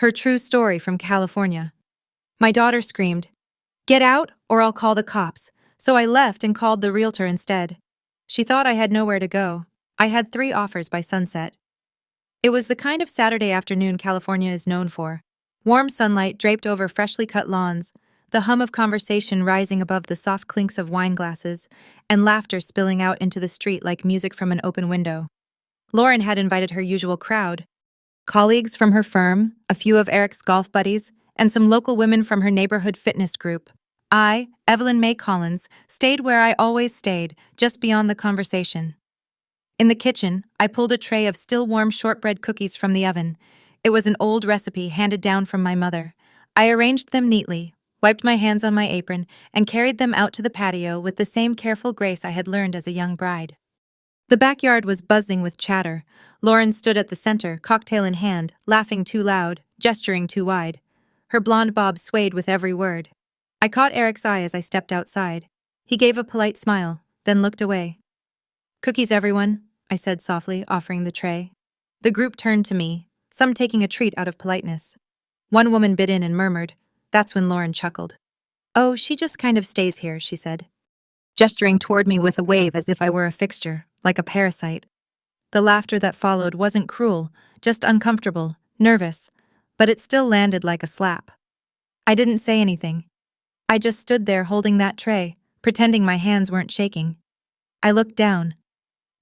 Her true story from California. My daughter screamed, "Get out, or I'll call the cops," so I left and called the realtor instead. She thought I had nowhere to go. I had 3 offers by sunset. It was the kind of Saturday afternoon California is known for. Warm sunlight draped over freshly cut lawns, the hum of conversation rising above the soft clinks of wine glasses, and laughter spilling out into the street like music from an open window. Lauren had invited her usual crowd: colleagues from her firm, a few of Eric's golf buddies, and some local women from her neighborhood fitness group. I, Evelyn May Collins, stayed where I always stayed, just beyond the conversation. In the kitchen, I pulled a tray of still warm shortbread cookies from the oven. It was an old recipe handed down from my mother. I arranged them neatly, wiped my hands on my apron, and carried them out to the patio with the same careful grace I had learned as a young bride. The backyard was buzzing with chatter. Lauren stood at the center, cocktail in hand, laughing too loud, gesturing too wide. Her blonde bob swayed with every word. I caught Eric's eye as I stepped outside. He gave a polite smile, then looked away. "Cookies, everyone," I said softly, offering the tray. The group turned to me, some taking a treat out of politeness. One woman bit in and murmured. That's when Lauren chuckled. "Oh, she just kind of stays here," she said, gesturing toward me with a wave as if I were a fixture, like a parasite. The laughter that followed wasn't cruel, just uncomfortable, nervous, but it still landed like a slap. I didn't say anything. I just stood there holding that tray, pretending my hands weren't shaking. I looked down.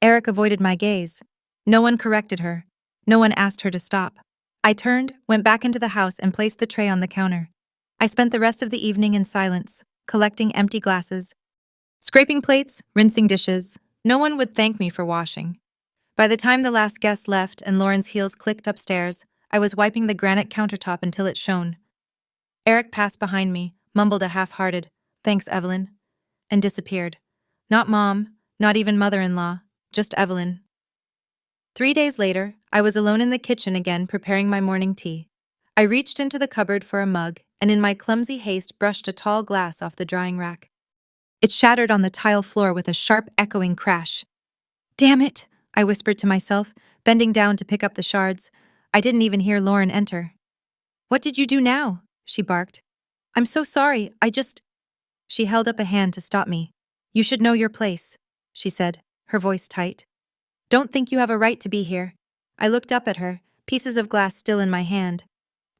Eric avoided my gaze. No one corrected her. No one asked her to stop. I turned, went back into the house, and placed the tray on the counter. I spent the rest of the evening in silence, collecting empty glasses, scraping plates, rinsing dishes. No one would thank me for washing. By the time the last guest left and Lauren's heels clicked upstairs, I was wiping the granite countertop until it shone. Eric passed behind me, mumbled a half-hearted, "Thanks, Evelyn," and disappeared. Not Mom, not even mother-in-law, just Evelyn. 3 days later, I was alone in the kitchen again preparing my morning tea. I reached into the cupboard for a mug and in my clumsy haste brushed a tall glass off the drying rack. It shattered on the tile floor with a sharp, echoing crash. "Damn it," I whispered to myself, bending down to pick up the shards. I didn't even hear Lauren enter. "What did you do now?" she barked. "I'm so sorry, She held up a hand to stop me. "You should know your place," she said, her voice tight. "Don't think you have a right to be here." I looked up at her, pieces of glass still in my hand.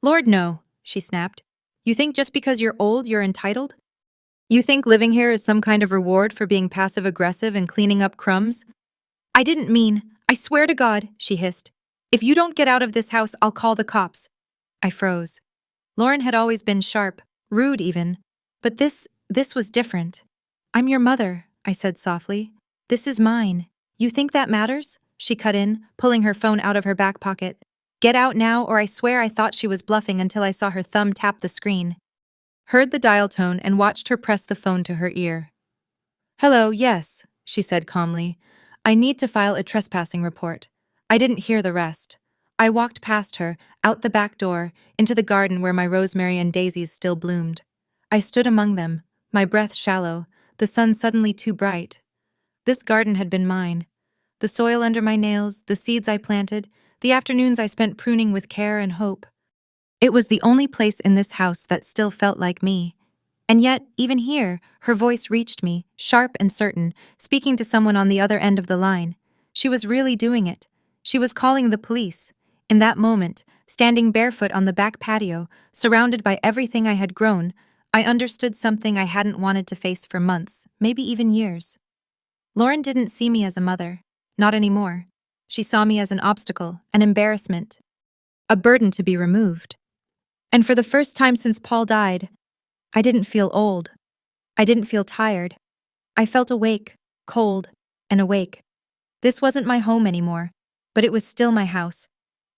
"Lord, no," she snapped. "You think just because you're old, you're entitled? You think living here is some kind of reward for being passive-aggressive and cleaning up crumbs?" "I didn't mean, I swear to God," she hissed. "If you don't get out of this house, I'll call the cops." I froze. Lauren had always been sharp, rude even, but this was different. "I'm your mother," I said softly. "This is mine. You think that matters?" She cut in, pulling her phone out of her back pocket. "Get out now, or I swear I thought she was bluffing until I saw her thumb tap the screen." Heard the dial tone and watched her press the phone to her ear. "Hello, yes," she said calmly. "I need to file a trespassing report." I didn't hear the rest. I walked past her, out the back door, into the garden where my rosemary and daisies still bloomed. I stood among them, my breath shallow, the sun suddenly too bright. This garden had been mine. The soil under my nails, the seeds I planted, the afternoons I spent pruning with care and hope. It was the only place in this house that still felt like me. And yet, even here, her voice reached me, sharp and certain, speaking to someone on the other end of the line. She was really doing it. She was calling the police. In that moment, standing barefoot on the back patio, surrounded by everything I had grown, I understood something I hadn't wanted to face for months, maybe even years. Lauren didn't see me as a mother. Not anymore. She saw me as an obstacle, an embarrassment, a burden to be removed. And for the first time since Paul died, I didn't feel old. I didn't feel tired. I felt awake, cold, and awake. This wasn't my home anymore, but it was still my house.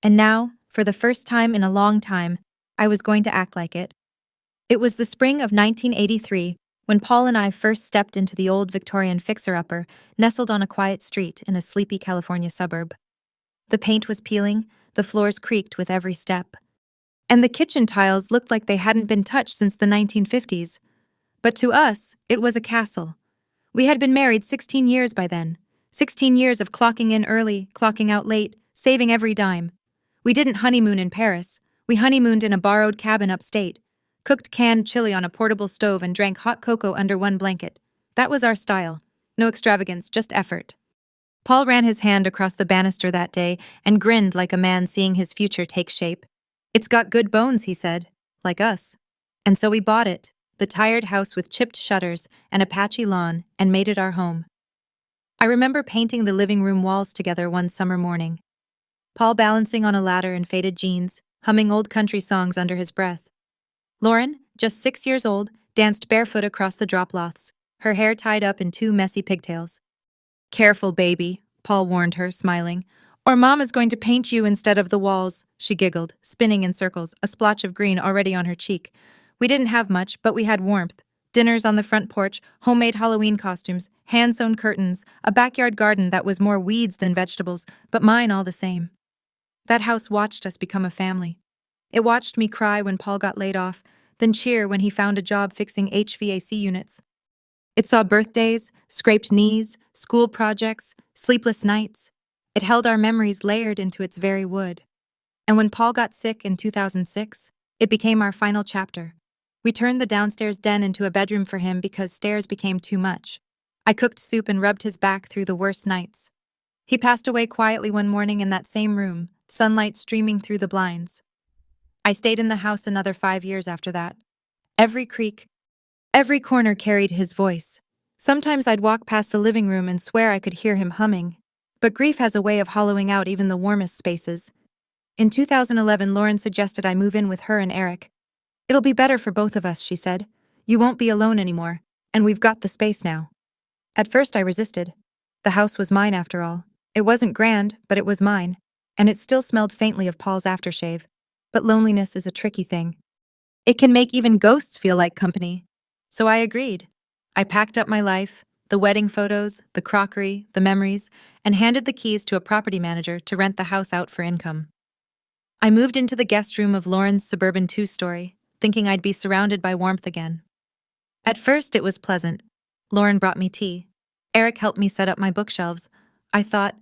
And now, for the first time in a long time, I was going to act like it. It was the spring of 1983 when Paul and I first stepped into the old Victorian fixer-upper nestled on a quiet street in a sleepy California suburb. The paint was peeling, the floors creaked with every step. And the kitchen tiles looked like they hadn't been touched since the 1950s. But to us, it was a castle. We had been married 16 years by then. 16 years of clocking in early, clocking out late, saving every dime. We didn't honeymoon in Paris. We honeymooned in a borrowed cabin upstate, cooked canned chili on a portable stove, and drank hot cocoa under one blanket. That was our style. No extravagance, just effort. Paul ran his hand across the banister that day and grinned like a man seeing his future take shape. It's got good bones, he said, like us. And so we bought it, the tired house with chipped shutters and a patchy lawn, and made it our home. I remember painting the living room walls together one summer morning. Paul balancing on a ladder in faded jeans, humming old country songs under his breath. Lauren, just 6 years old, danced barefoot across the drop cloths, her hair tied up in two messy pigtails. "Careful, baby," Paul warned her, smiling. "Or Mom is going to paint you instead of the walls," she giggled, spinning in circles, a splotch of green already on her cheek. We didn't have much, but we had warmth. Dinners on the front porch, homemade Halloween costumes, hand-sewn curtains, a backyard garden that was more weeds than vegetables, but mine all the same. That house watched us become a family. It watched me cry when Paul got laid off, then cheer when he found a job fixing HVAC units. It saw birthdays, scraped knees, school projects, sleepless nights. It held our memories layered into its very wood. And when Paul got sick in 2006, it became our final chapter. We turned the downstairs den into a bedroom for him because stairs became too much. I cooked soup and rubbed his back through the worst nights. He passed away quietly one morning in that same room, sunlight streaming through the blinds. I stayed in the house another 5 years after that. Every creak, every corner carried his voice. Sometimes I'd walk past the living room and swear I could hear him humming. But grief has a way of hollowing out even the warmest spaces. In 2011, Lauren suggested I move in with her and Eric. "It'll be better for both of us," she said. "You won't be alone anymore, and we've got the space now." At first I resisted. The house was mine after all. It wasn't grand, but it was mine, and it still smelled faintly of Paul's aftershave. But loneliness is a tricky thing. It can make even ghosts feel like company. So I agreed. I packed up my life, the wedding photos, the crockery, the memories, and handed the keys to a property manager to rent the house out for income. I moved into the guest room of Lauren's suburban two-story, thinking I'd be surrounded by warmth again. At first, it was pleasant. Lauren brought me tea. Eric helped me set up my bookshelves. I thought,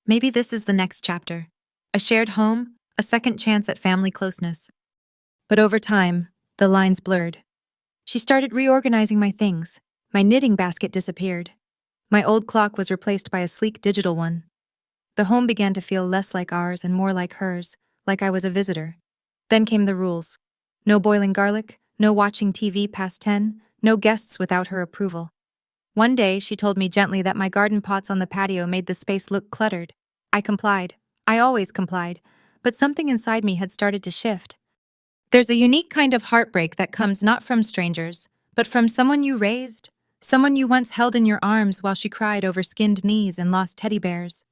maybe this is the next chapter. A shared home, a second chance at family closeness. But over time, the lines blurred. She started reorganizing my things. My knitting basket disappeared. My old clock was replaced by a sleek digital one. The home began to feel less like ours and more like hers, like I was a visitor. Then came the rules. No boiling garlic, no watching TV past 10, no guests without her approval. One day, she told me gently that my garden pots on the patio made the space look cluttered. I complied. I always complied. But something inside me had started to shift. There's a unique kind of heartbreak that comes not from strangers, but from someone you raised, someone you once held in your arms while she cried over skinned knees and lost teddy bears.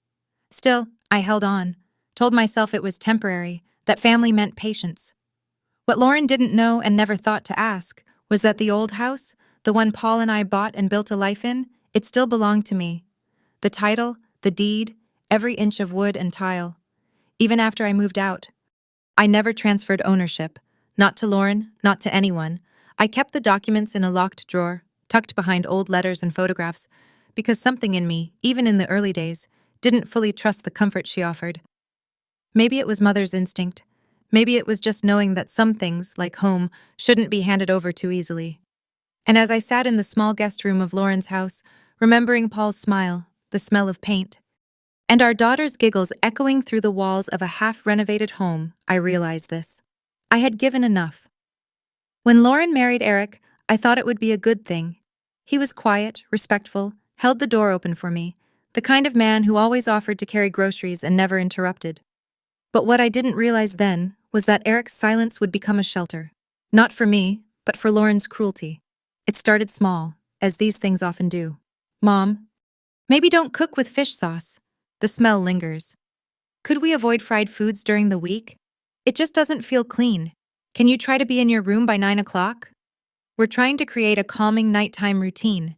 Still, I held on, told myself it was temporary, that family meant patience. What Lauren didn't know and never thought to ask was that the old house, the one Paul and I bought and built a life in, it still belonged to me. The title, the deed, every inch of wood and tile. Even after I moved out, I never transferred ownership, not to Lauren, not to anyone. I kept the documents in a locked drawer, tucked behind old letters and photographs, because something in me, even in the early days, didn't fully trust the comfort she offered. Maybe it was mother's instinct. Maybe it was just knowing that some things, like home, shouldn't be handed over too easily. And as I sat in the small guest room of Lauren's house, remembering Paul's smile, the smell of paint, and our daughter's giggles echoing through the walls of a half-renovated home, I realized this. I had given enough. When Lauren married Eric, I thought it would be a good thing. He was quiet, respectful, held the door open for me, the kind of man who always offered to carry groceries and never interrupted. But what I didn't realize then was that Eric's silence would become a shelter. Not for me, but for Lauren's cruelty. It started small, as these things often do. "Mom, maybe don't cook with fish sauce. The smell lingers. Could we avoid fried foods during the week? It just doesn't feel clean. Can you try to be in your room by 9 o'clock? We're trying to create a calming nighttime routine."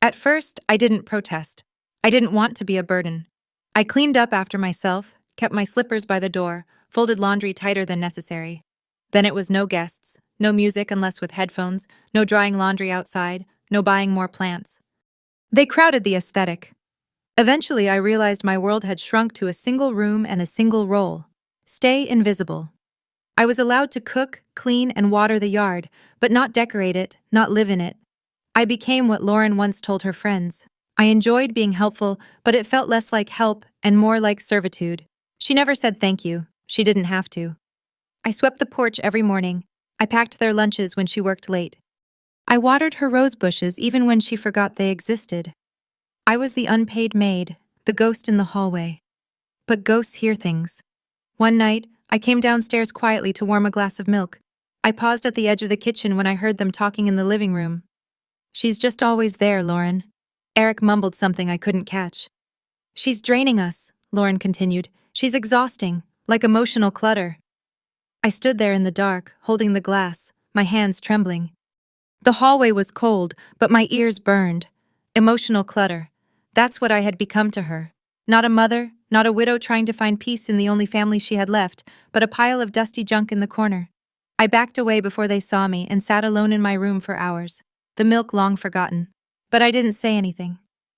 At first, I didn't protest. I didn't want to be a burden. I cleaned up after myself, kept my slippers by the door, folded laundry tighter than necessary. Then it was no guests, no music unless with headphones, no drying laundry outside, no buying more plants. They crowded the aesthetic. Eventually, I realized my world had shrunk to a single room and a single role. Stay invisible. I was allowed to cook, clean, and water the yard, but not decorate it, not live in it. I became what Lauren once told her friends. I enjoyed being helpful, but it felt less like help and more like servitude. She never said thank you. She didn't have to. I swept the porch every morning. I packed their lunches when she worked late. I watered her rose bushes even when she forgot they existed. I was the unpaid maid, the ghost in the hallway. But ghosts hear things. One night, I came downstairs quietly to warm a glass of milk. I paused at the edge of the kitchen when I heard them talking in the living room. "She's just always there, Lauren." Eric mumbled something I couldn't catch. "She's draining us," Lauren continued. "She's exhausting, like emotional clutter." I stood there in the dark, holding the glass, my hands trembling. The hallway was cold, but my ears burned. Emotional clutter. That's what I had become to her. Not a mother, not a widow trying to find peace in the only family she had left, but a pile of dusty junk in the corner. I backed away before they saw me and sat alone in my room for hours, the milk long forgotten. But I didn't say anything.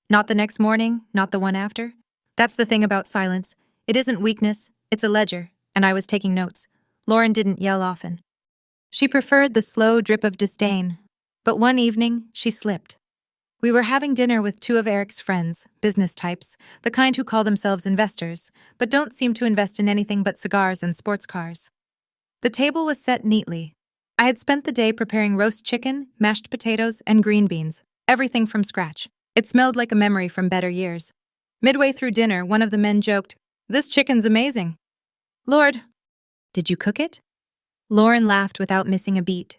Not the next morning, not the one after. That's the thing about silence. It isn't weakness, it's a ledger, and I was taking notes. Lauren didn't yell often. She preferred the slow drip of disdain. But one evening, she slipped. We were having dinner with two of Eric's friends, business types, the kind who call themselves investors, but don't seem to invest in anything but cigars and sports cars. The table was set neatly. I had spent the day preparing roast chicken, mashed potatoes, and green beans, everything from scratch. It smelled like a memory from better years. Midway through dinner, one of the men joked, "This chicken's amazing." "Lord, did you cook it?" Lauren laughed without missing a beat.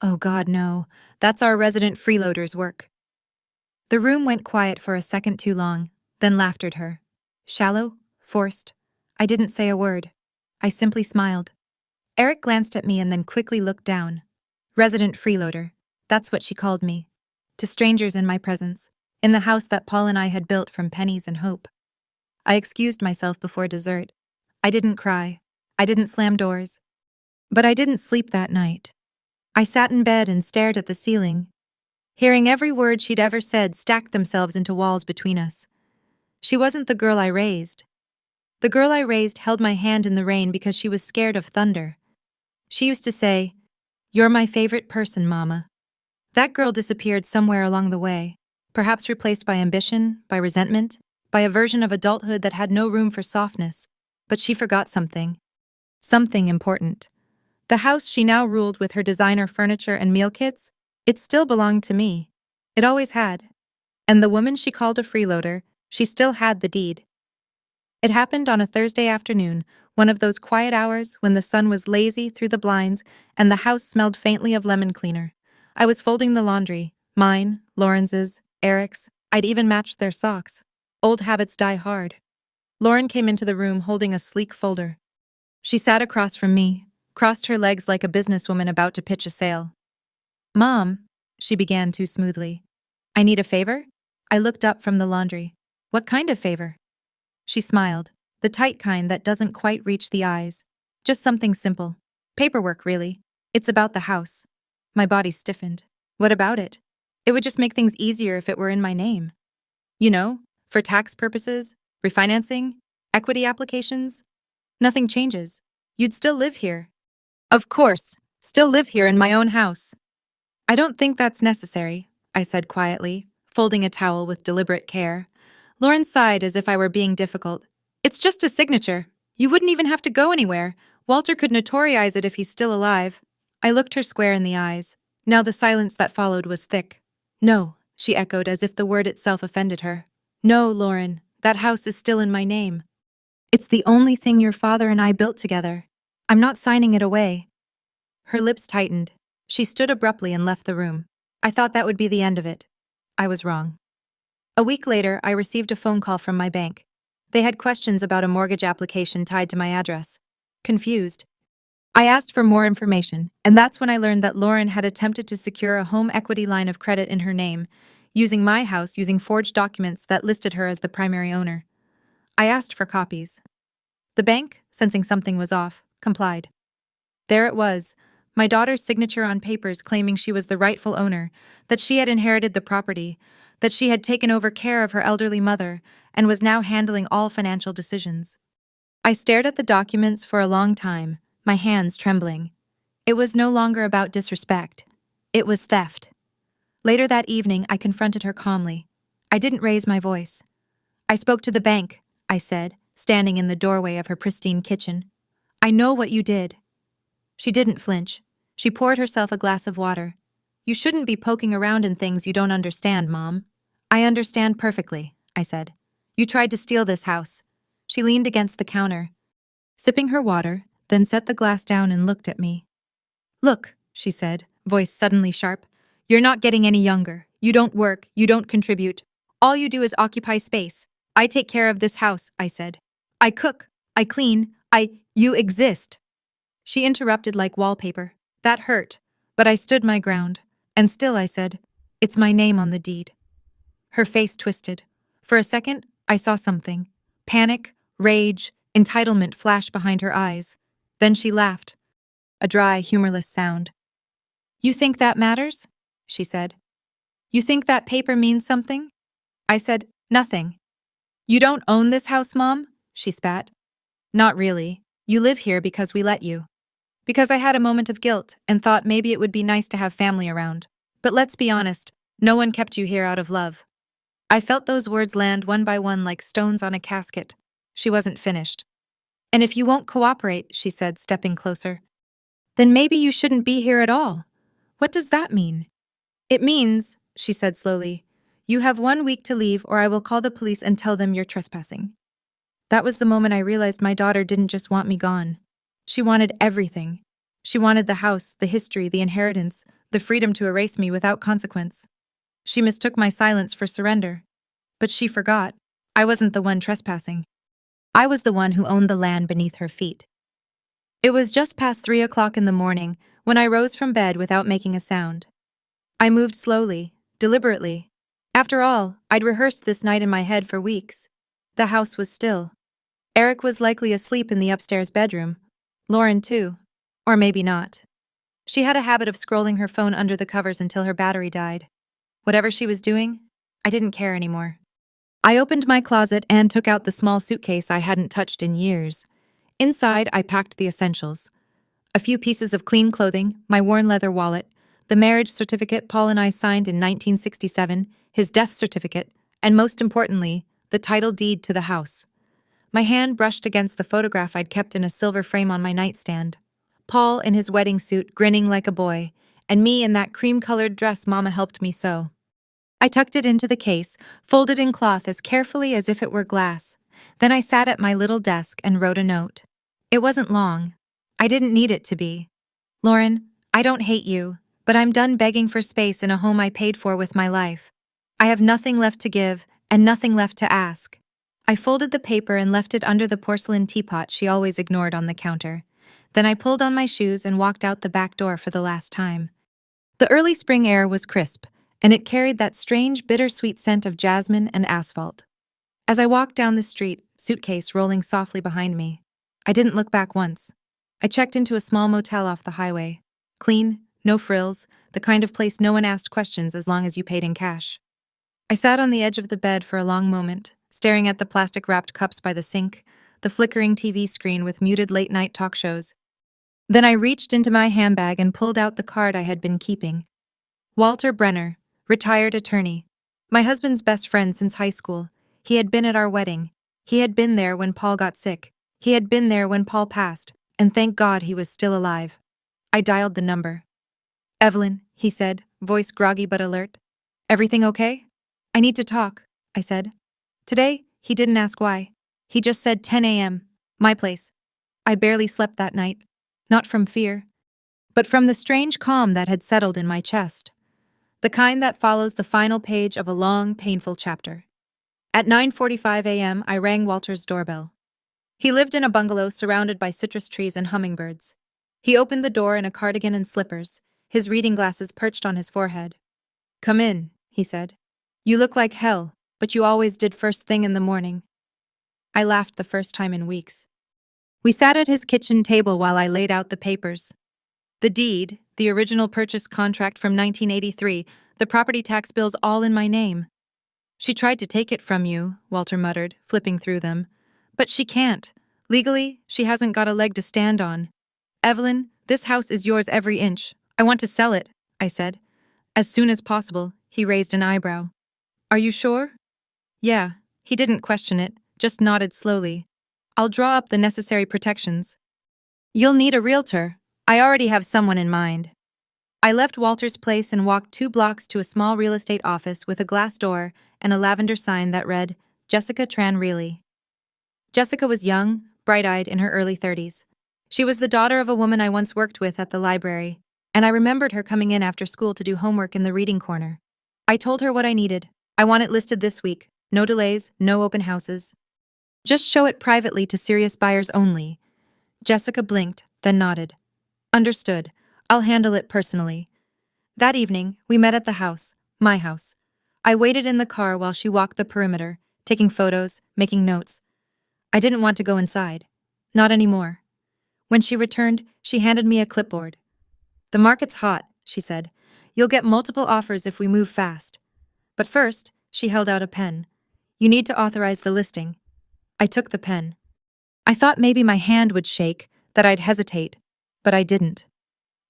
"Oh God, no. That's our resident freeloader's work." The room went quiet for a second too long, then laughter her. Shallow, forced. I didn't say a word. I simply smiled. Eric glanced at me and then quickly looked down. Resident freeloader. That's what she called me. To strangers in my presence, in the house that Paul and I had built from pennies and hope. I excused myself before dessert. I didn't cry. I didn't slam doors. But I didn't sleep that night. I sat in bed and stared at the ceiling. Hearing every word she'd ever said stacked themselves into walls between us. She wasn't the girl I raised. The girl I raised held my hand in the rain because she was scared of thunder. She used to say, "You're my favorite person, Mama." That girl disappeared somewhere along the way, perhaps replaced by ambition, by resentment, by a version of adulthood that had no room for softness. But she forgot something. Something important. The house she now ruled with her designer furniture and meal kits, it still belonged to me. It always had. And the woman she called a freeloader, she still had the deed. It happened on a Thursday afternoon, one of those quiet hours when the sun was lazy through the blinds and the house smelled faintly of lemon cleaner. I was folding the laundry, mine, Lawrence's, Eric's. I'd even matched their socks. Old habits die hard. Lauren came into the room holding a sleek folder. She sat across from me, crossed her legs like a businesswoman about to pitch a sale. "Mom," she began too smoothly. "I need a favor?" I looked up from the laundry. "What kind of favor?" She smiled, the tight kind that doesn't quite reach the eyes. "Just something simple. Paperwork, really. It's about the house." My body stiffened. "What about it?" "It would just make things easier if it were in my name. You know, for tax purposes, refinancing, equity applications. Nothing changes. You'd still live here." "Of course, still live here in my own house." "I don't think that's necessary," I said quietly, folding a towel with deliberate care. Lauren sighed as if I were being difficult. "It's just a signature. You wouldn't even have to go anywhere. Walter could notorize it if he's still alive." I looked her square in the eyes. Now the silence that followed was thick. "No," she echoed as if the word itself offended her. "No, Lauren, that house is still in my name. It's the only thing your father and I built together. I'm not signing it away." Her lips tightened. She stood abruptly and left the room. I thought that would be the end of it. I was wrong. A week later, I received a phone call from my bank. They had questions about a mortgage application tied to my address. Confused, I asked for more information, and that's when I learned that Lauren had attempted to secure a home equity line of credit in her name, using my house using forged documents that listed her as the primary owner. I asked for copies. The bank, sensing something was off, complied. There it was, my daughter's signature on papers claiming she was the rightful owner, that she had inherited the property, that she had taken over care of her elderly mother, and was now handling all financial decisions. I stared at the documents for a long time, my hands trembling. It was no longer about disrespect. It was theft. Later that evening, I confronted her calmly. I didn't raise my voice. I spoke to the bank, I said, standing in the doorway of her pristine kitchen. I know what you did. She didn't flinch. She poured herself a glass of water. You shouldn't be poking around in things you don't understand, Mom. I understand perfectly, I said. You tried to steal this house. She leaned against the counter, sipping her water, then set the glass down and looked at me. Look, she said, voice suddenly sharp. You're not getting any younger. You don't work. You don't contribute. All you do is occupy space. I take care of this house, I said. I cook. I clean. You exist. She interrupted like wallpaper. That hurt, but I stood my ground. And still I said, it's my name on the deed. Her face twisted. For a second, I saw something. Panic, rage, entitlement flash behind her eyes. Then she laughed. A dry, humorless sound. You think that matters? She said. You think that paper means something? I said, nothing. You don't own this house, Mom? She spat. Not really. You live here because we let you. Because I had a moment of guilt and thought maybe it would be nice to have family around. But let's be honest, no one kept you here out of love. I felt those words land one by one like stones on a casket. She wasn't finished. And if you won't cooperate, she said, stepping closer, then maybe you shouldn't be here at all. What does that mean? It means, she said slowly, you have 1 week to leave or I will call the police and tell them you're trespassing. That was the moment I realized my daughter didn't just want me gone. She wanted everything. She wanted the house, the history, the inheritance, the freedom to erase me without consequence. She mistook my silence for surrender. But she forgot. I wasn't the one trespassing. I was the one who owned the land beneath her feet. It was just past 3 o'clock in the morning when I rose from bed without making a sound. I moved slowly, deliberately. After all, I'd rehearsed this night in my head for weeks. The house was still. Eric was likely asleep in the upstairs bedroom. Lauren too. Or maybe not. She had a habit of scrolling her phone under the covers until her battery died. Whatever she was doing, I didn't care anymore. I opened my closet and took out the small suitcase I hadn't touched in years. Inside, I packed the essentials. A few pieces of clean clothing, my worn leather wallet, the marriage certificate Paul and I signed in 1967, his death certificate, and most importantly, the title deed to the house. My hand brushed against the photograph I'd kept in a silver frame on my nightstand. Paul in his wedding suit, grinning like a boy, and me in that cream-colored dress Mama helped me sew. I tucked it into the case, folded in cloth as carefully as if it were glass. Then I sat at my little desk and wrote a note. It wasn't long. I didn't need it to be. Lauren, I don't hate you, but I'm done begging for space in a home I paid for with my life. I have nothing left to give and nothing left to ask. I folded the paper and left it under the porcelain teapot she always ignored on the counter. Then I pulled on my shoes and walked out the back door for the last time. The early spring air was crisp, and it carried that strange, bittersweet scent of jasmine and asphalt. As I walked down the street, suitcase rolling softly behind me, I didn't look back once. I checked into a small motel off the highway. Clean, no frills, the kind of place no one asked questions as long as you paid in cash. I sat on the edge of the bed for a long moment, staring at the plastic-wrapped cups by the sink, the flickering TV screen with muted late-night talk shows. Then I reached into my handbag and pulled out the card I had been keeping. Walter Brenner, retired attorney. My husband's best friend since high school. He had been at our wedding. He had been there when Paul got sick. He had been there when Paul passed, and thank God he was still alive. I dialed the number. Evelyn, he said, voice groggy but alert. Everything okay? I need to talk, I said. Today, he didn't ask why. He just said 10 a.m., my place. I barely slept that night. Not from fear, but from the strange calm that had settled in my chest. The kind that follows the final page of a long, painful chapter. At 9:45 a.m., I rang Walter's doorbell. He lived in a bungalow surrounded by citrus trees and hummingbirds. He opened the door in a cardigan and slippers, his reading glasses perched on his forehead. Come in, he said. You look like hell, but you always did first thing in the morning. I laughed the first time in weeks. We sat at his kitchen table while I laid out the papers. The deed, the original purchase contract from 1983, the property tax bills all in my name. She tried to take it from you, Walter muttered, flipping through them. But she can't. Legally, she hasn't got a leg to stand on. Evelyn, this house is yours every inch. I want to sell it, I said. As soon as possible, he raised an eyebrow. Are you sure? Yeah, he didn't question it, just nodded slowly. I'll draw up the necessary protections. You'll need a realtor. I already have someone in mind. I left Walter's place and walked 2 blocks to a small real estate office with a glass door and a lavender sign that read, Jessica Tran Reilly. Jessica was young, bright-eyed, in her early 30s. She was the daughter of a woman I once worked with at the library, and I remembered her coming in after school to do homework in the reading corner. I told her what I needed. I want it listed this week. No delays, no open houses. Just show it privately to serious buyers only. Jessica blinked, then nodded. Understood. I'll handle it personally. That evening, we met at the house, my house. I waited in the car while she walked the perimeter, taking photos, making notes. I didn't want to go inside. Not anymore. When she returned, she handed me a clipboard. The market's hot, she said. You'll get multiple offers if we move fast. But first, she held out a pen. You need to authorize the listing. I took the pen. I thought maybe my hand would shake, that I'd hesitate, but I didn't.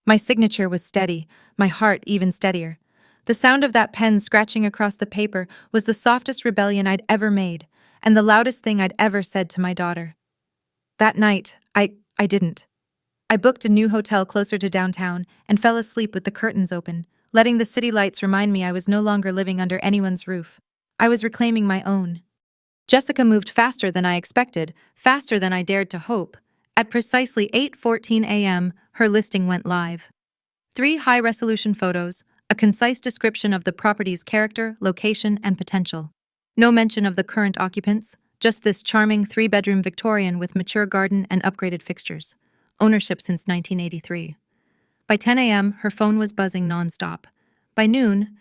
My signature was steady, my heart even steadier. The sound of that pen scratching across the paper was the softest rebellion I'd ever made, and the loudest thing I'd ever said to my daughter. That night, I didn't. I booked a new hotel closer to downtown and fell asleep with the curtains open, letting the city lights remind me I was no longer living under anyone's roof. I was reclaiming my own. Jessica moved faster than I expected, faster than I dared to hope. At precisely 8:14 a.m., her listing went live. 3 high-resolution photos, a concise description of the property's character, location, and potential. No mention of the current occupants, just this charming 3-bedroom Victorian with mature garden and upgraded fixtures. Ownership since 1983. By 10 a.m., her phone was buzzing nonstop. By noon,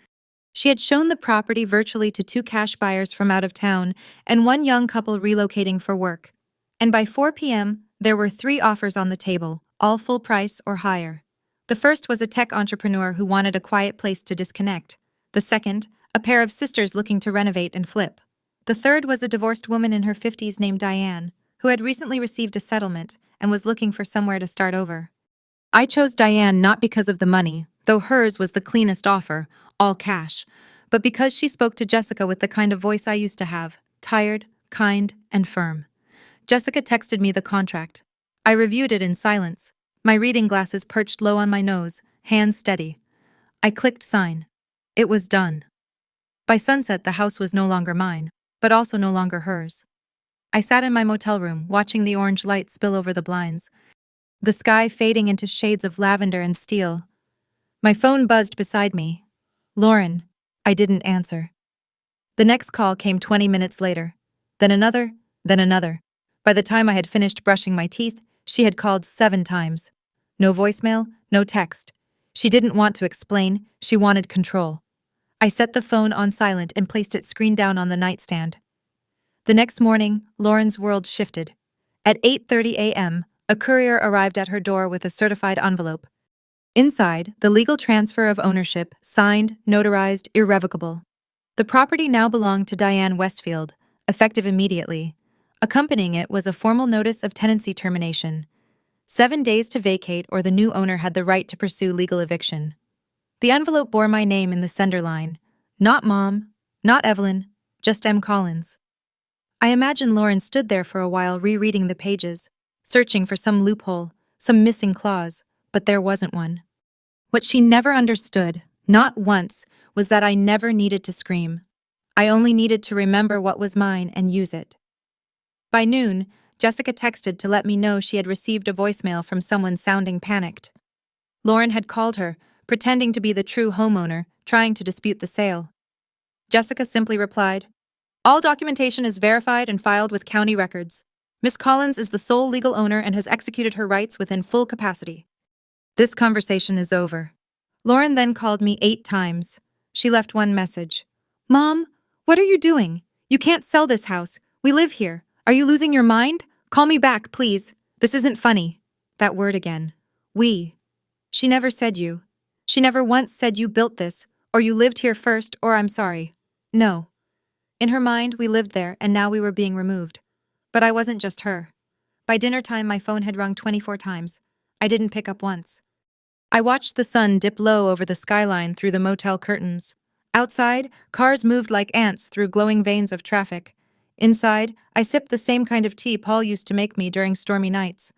she had shown the property virtually to 2 cash buyers from out of town and 1 young couple relocating for work. And by 4 p.m., there were 3 offers on the table, all full price or higher. The first was a tech entrepreneur who wanted a quiet place to disconnect. The second, a pair of sisters looking to renovate and flip. The third was a divorced woman in her 50s named Diane, who had recently received a settlement and was looking for somewhere to start over. I chose Diane not because of the money, though hers was the cleanest offer, all cash, but because she spoke to Jessica with the kind of voice I used to have, tired, kind, and firm. Jessica texted me the contract. I reviewed it in silence, my reading glasses perched low on my nose, hands steady. I clicked sign. It was done. By sunset, the house was no longer mine, but also no longer hers. I sat in my motel room, watching the orange light spill over the blinds, the sky fading into shades of lavender and steel. My phone buzzed beside me. Lauren. I didn't answer. The next call came 20 minutes later. Then another, then another. By the time I had finished brushing my teeth, she had called 7 times. No voicemail, no text. She didn't want to explain, she wanted control. I set the phone on silent and placed it screen down on the nightstand. The next morning, Lauren's world shifted. At 8:30 a.m., a courier arrived at her door with a certified envelope. Inside, the legal transfer of ownership, signed, notarized, irrevocable. The property now belonged to Diane Westfield, effective immediately. Accompanying it was a formal notice of tenancy termination. 7 days to vacate or the new owner had the right to pursue legal eviction. The envelope bore my name in the sender line. Not Mom, not Evelyn, just M. Collins. I imagine Lauren stood there for a while rereading the pages, searching for some loophole, some missing clause, but there wasn't one. What she never understood, not once, was that I never needed to scream. I only needed to remember what was mine and use it. By noon, Jessica texted to let me know she had received a voicemail from someone sounding panicked. Lauren had called her, pretending to be the true homeowner, trying to dispute the sale. Jessica simply replied, "All documentation is verified and filed with county records. Miss Collins is the sole legal owner and has executed her rights within full capacity. This conversation is over." Lauren then called me 8 times. She left one message. "Mom, what are you doing? You can't sell this house. We live here. Are you losing your mind? Call me back, please. This isn't funny." That word again. We. She never said you. She never once said you built this, or you lived here first, or I'm sorry. No. In her mind, we lived there, and now we were being removed. But I wasn't just her. By dinner time, my phone had rung 24 times. I didn't pick up once. I watched the sun dip low over the skyline through the motel curtains. Outside, cars moved like ants through glowing veins of traffic. Inside, I sipped the same kind of tea Paul used to make me during stormy nights.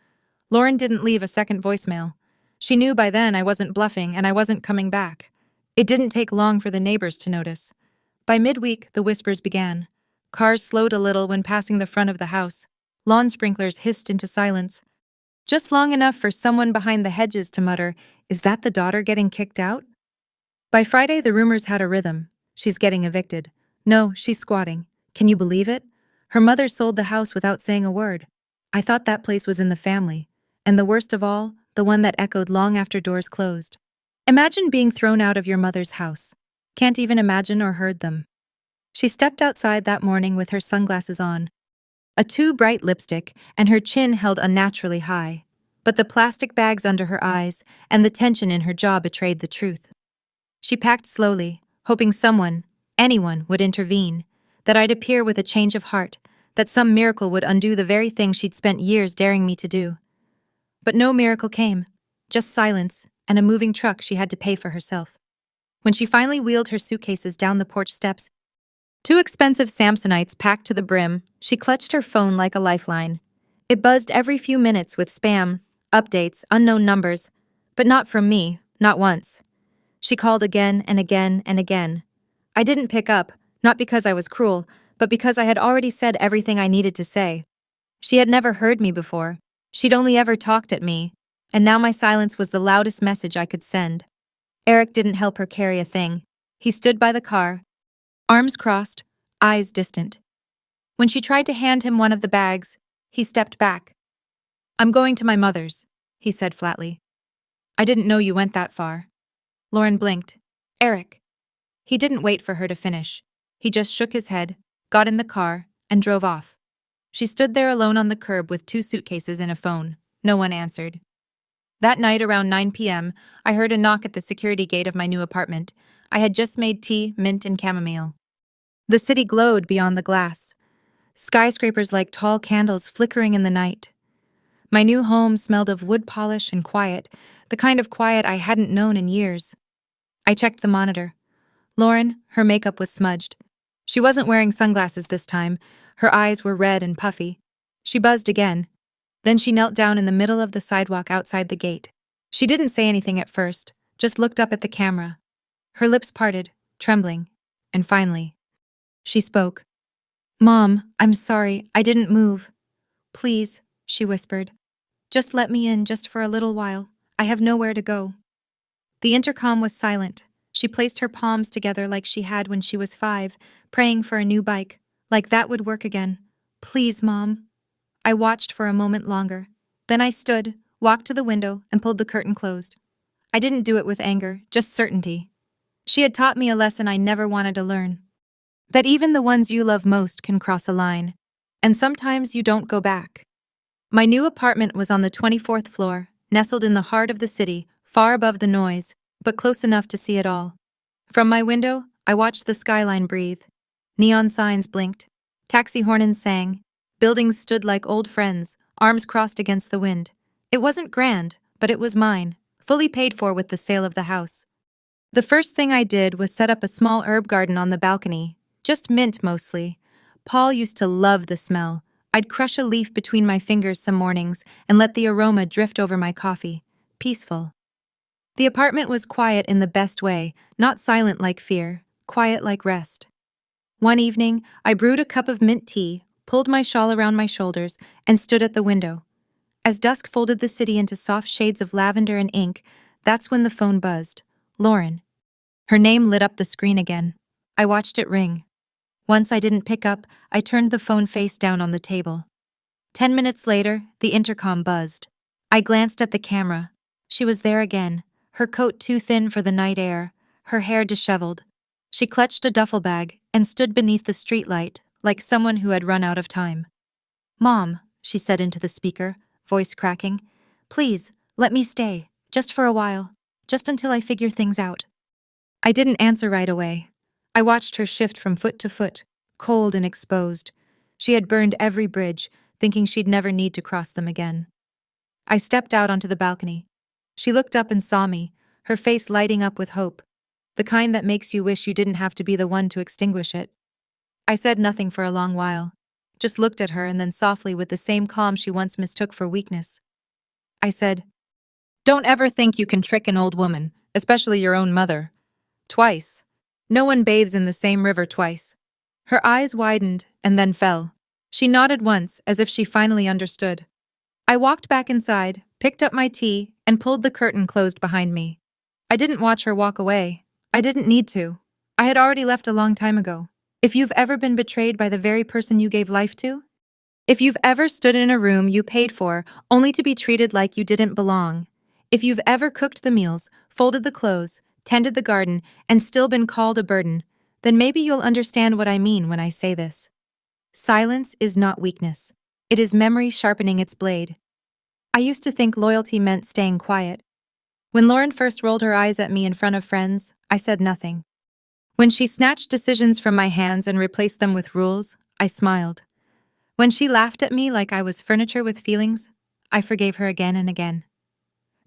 Lauren didn't leave a second voicemail. She knew by then I wasn't bluffing and I wasn't coming back. It didn't take long for the neighbors to notice. By midweek, the whispers began. Cars slowed a little when passing the front of the house. Lawn sprinklers hissed into silence. Just long enough for someone behind the hedges to mutter, "Is that the daughter getting kicked out?" By Friday, the rumors had a rhythm. She's getting evicted. No, she's squatting. Can you believe it? Her mother sold the house without saying a word. I thought that place was in the family. And the worst of all, the one that echoed long after doors closed. Imagine being thrown out of your mother's house. Can't even imagine or heard them. She stepped outside that morning with her sunglasses on, a too bright lipstick, and her chin held unnaturally high. But the plastic bags under her eyes and the tension in her jaw betrayed the truth. She packed slowly, hoping someone, anyone, would intervene, that I'd appear with a change of heart, that some miracle would undo the very thing she'd spent years daring me to do. But no miracle came, just silence and a moving truck she had to pay for herself. When she finally wheeled her suitcases down the porch steps, two expensive Samsonites packed to the brim, she clutched her phone like a lifeline. It buzzed every few minutes with spam, updates, unknown numbers, but not from me, not once. She called again and again and again. I didn't pick up, not because I was cruel, but because I had already said everything I needed to say. She had never heard me before. She'd only ever talked at me, and now my silence was the loudest message I could send. Eric didn't help her carry a thing. He stood by the car, arms crossed, eyes distant. When she tried to hand him one of the bags, he stepped back. "I'm going to my mother's," he said flatly. "I didn't know you went that far." Lauren blinked. "Eric." He didn't wait for her to finish. He just shook his head, got in the car, and drove off. She stood there alone on the curb with two suitcases and a phone. No one answered. That night around 9 p.m., I heard a knock at the security gate of my new apartment. I had just made tea, mint, and chamomile. The city glowed beyond the glass, skyscrapers like tall candles flickering in the night. My new home smelled of wood polish and quiet, the kind of quiet I hadn't known in years. I checked the monitor. Lauren, her makeup was smudged. She wasn't wearing sunglasses this time. Her eyes were red and puffy. She buzzed again. Then she knelt down in the middle of the sidewalk outside the gate. She didn't say anything at first, just looked up at the camera. Her lips parted, trembling, and finally, she spoke. "Mom, I'm sorry, I didn't move. Please," she whispered. "Just let me in just for a little while. I have nowhere to go." The intercom was silent. She placed her palms together like she had when she was 5, praying for a new bike, like that would work again. "Please, Mom." I watched for a moment longer. Then I stood, walked to the window, and pulled the curtain closed. I didn't do it with anger, just certainty. She had taught me a lesson I never wanted to learn. That even the ones you love most can cross a line. And sometimes you don't go back. My new apartment was on the 24th floor, nestled in the heart of the city, far above the noise, but close enough to see it all. From my window, I watched the skyline breathe. Neon signs blinked. Taxi horns sang. Buildings stood like old friends, arms crossed against the wind. It wasn't grand, but it was mine, fully paid for with the sale of the house. The first thing I did was set up a small herb garden on the balcony, just mint mostly. Paul used to love the smell. I'd crush a leaf between my fingers some mornings and let the aroma drift over my coffee. Peaceful. The apartment was quiet in the best way, not silent like fear, quiet like rest. One evening, I brewed a cup of mint tea, pulled my shawl around my shoulders, and stood at the window. As dusk folded the city into soft shades of lavender and ink, that's when the phone buzzed. Lauren. Her name lit up the screen again. I watched it ring. Once I didn't pick up, I turned the phone face down on the table. 10 minutes later, the intercom buzzed. I glanced at the camera. She was there again, her coat too thin for the night air, her hair disheveled. She clutched a duffel bag and stood beneath the streetlight, like someone who had run out of time. "Mom," she said into the speaker, voice cracking, "please, let me stay, just for a while, just until I figure things out." I didn't answer right away. I watched her shift from foot to foot, cold and exposed. She had burned every bridge, thinking she'd never need to cross them again. I stepped out onto the balcony. She looked up and saw me, her face lighting up with hope, the kind that makes you wish you didn't have to be the one to extinguish it. I said nothing for a long while, just looked at her and then softly with the same calm she once mistook for weakness. I said, "Don't ever think you can trick an old woman, especially your own mother. Twice. No one bathes in the same river twice." Her eyes widened and then fell. She nodded once, as if she finally understood. I walked back inside, picked up my tea, and pulled the curtain closed behind me. I didn't watch her walk away. I didn't need to. I had already left a long time ago. If you've ever been betrayed by the very person you gave life to, if you've ever stood in a room you paid for only to be treated like you didn't belong, if you've ever cooked the meals, folded the clothes, tended the garden, and still been called a burden, then maybe you'll understand what I mean when I say this. Silence is not weakness. It is memory sharpening its blade. I used to think loyalty meant staying quiet. When Lauren first rolled her eyes at me in front of friends, I said nothing. When she snatched decisions from my hands and replaced them with rules, I smiled. When she laughed at me like I was furniture with feelings, I forgave her again and again.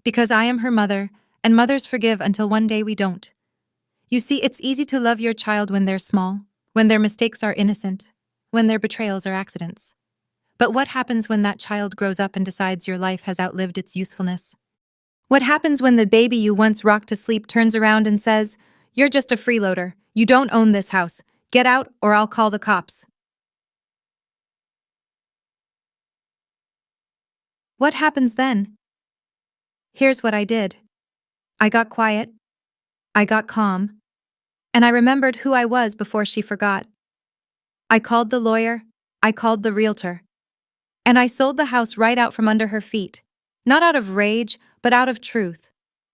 Because I am her mother, and mothers forgive until one day we don't. You see, it's easy to love your child when they're small, when their mistakes are innocent, when their betrayals are accidents. But what happens when that child grows up and decides your life has outlived its usefulness? What happens when the baby you once rocked to sleep turns around and says, "You're just a freeloader. You don't own this house. Get out or I'll call the cops"? What happens then? Here's what I did. I got quiet. I got calm. And I remembered who I was before she forgot. I called the lawyer. I called the realtor. And I sold the house right out from under her feet. Not out of rage, but out of truth.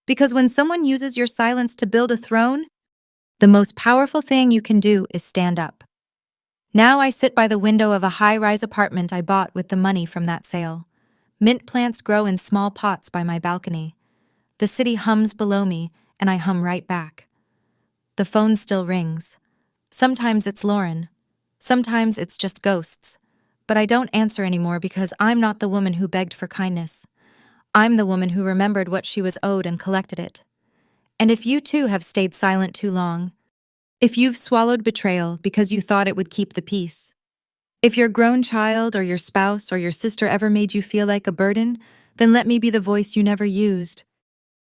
Because when someone uses your silence to build a throne, the most powerful thing you can do is stand up. Now I sit by the window of a high-rise apartment I bought with the money from that sale. Mint plants grow in small pots by my balcony. The city hums below me, and I hum right back. The phone still rings. Sometimes it's Lauren. Sometimes it's just ghosts. But I don't answer anymore because I'm not the woman who begged for kindness. I'm the woman who remembered what she was owed and collected it. And if you too have stayed silent too long, if you've swallowed betrayal because you thought it would keep the peace, if your grown child or your spouse or your sister ever made you feel like a burden, then let me be the voice you never used.